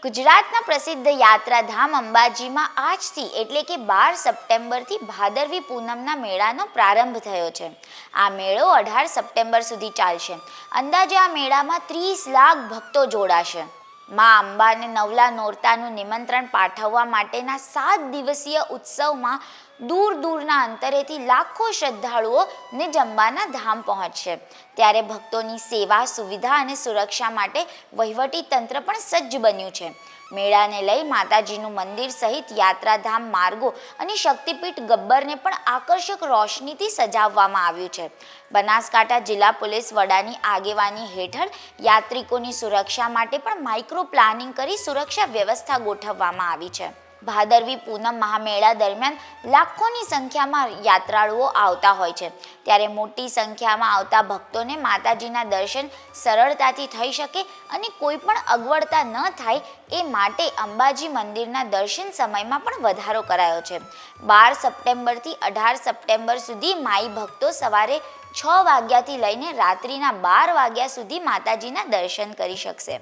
ગુજરાતના પ્રસિદ્ધ યાત્રાધામ અંબાજીમાં આજથી એટલે કે 12 સપ્ટેમ્બરથી ભાદરવી પૂનમના મેળાનો પ્રારંભ થયો છે. આ મેળો 18 સપ્ટેમ્બર સુધી ચાલશે. અંદાજે આ મેળામાં 30 લાખ ભક્તો જોડાશે. મા અંબાને નવલા નોરતાનું નિમંત્રણ પાઠવવા માટેના 7 દિવસીય ઉત્સવમાં દૂર દૂરના અંતરેથી લાખો શ્રદ્ધાળુઓ નિજ-અંબાના ધામ પહોંચશે. ત્યારે ભક્તોની સેવા, સુવિધા અને સુરક્ષા માટે વહીવટી તંત્ર પણ સજ્જ બન્યું છે. મેળાને લઈ માતાજીનું મંદિર સહિત યાત્રાધામ માર્ગો અને શક્તિપીઠ ગબ્બરને પણ આકર્ષક રોશનીથી સજાવવામાં આવ્યું છે. બનાસકાંઠા જિલ્લા પોલીસ વડાની આગેવાની હેઠળ યાત્રિકોની સુરક્ષા માટે પણ માઇક્રો પ્લાનિંગ કરી સુરક્ષા વ્યવસ્થા ગોઠવવામાં આવી છે. ભાદરવી પૂનમ મહામેળા દરમિયાન લાખોની સંખ્યામાં યાત્રાળુઓ આવતા હોય છે. ત્યારે મોટી સંખ્યામાં આવતા ભક્તોને માતાજીના દર્શન સરળતાથી થઈ શકે અને કોઈ પણ અગવડતા ન થાય એ માટે અંબાજી મંદિરના દર્શન સમયમાં પણ વધારો કરાયો છે. 12 સપ્ટેમ્બરથી 18 સપ્ટેમ્બર સુધી માઈ ભક્તો સવારે 6 વાગ્યાથી લઈને રાત્રિના 12 વાગ્યા સુધી માતાજીના દર્શન કરી શકશે.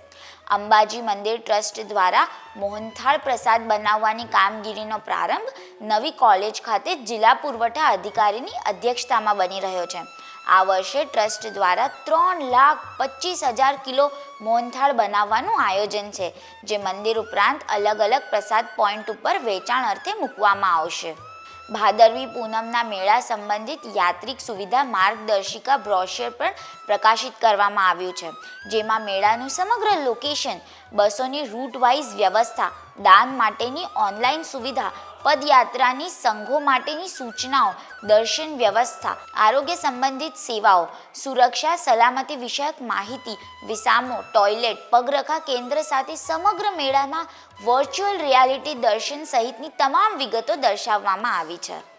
અંબાજી મંદિર ટ્રસ્ટ દ્વારા મોહનથાળ પ્રસાદ બનાવવાની કામગીરીનો પ્રારંભ નવી કોલેજ ખાતે જિલ્લા પુરવઠા અધિકારીની અધ્યક્ષતામાં બની રહ્યો છે. આ વર્ષે ટ્રસ્ટ દ્વારા 3,25,000 કિલો મોહનથાળ બનાવવાનું આયોજન છે, જે મંદિર ઉપરાંત અલગ અલગ પ્રસાદ પોઈન્ટ ઉપર વેચાણ અર્થે મૂકવામાં આવશે. ભાદરવી પૂનમના મેળા સંબંધિત યાત્રિક સુવિધા માર્ગદર્શિકા બ્રોશર પણ પ્રકાશિત કરવામાં આવ્યું છે, જેમાં મેળાનું સમગ્ર લોકેશન, બસોની રૂટ વાઇઝ વ્યવસ્થા, દાન માટેની ઓનલાઈન સુવિધા, પદયાત્રાની સંઘો માટેની સૂચનાઓ, દર્શન વ્યવસ્થા, આરોગ્ય સંબંધિત સેવાઓ, સુરક્ષા સલામતી વિષયક માહિતી, વિસામો, ટોયલેટ, પગરખા કેન્દ્ર સાથે સમગ્ર મેળાના વર્ચ્યુઅલ રિયાલિટી દર્શન સહિતની તમામ વિગતો દર્શાવવામાં આવી છે.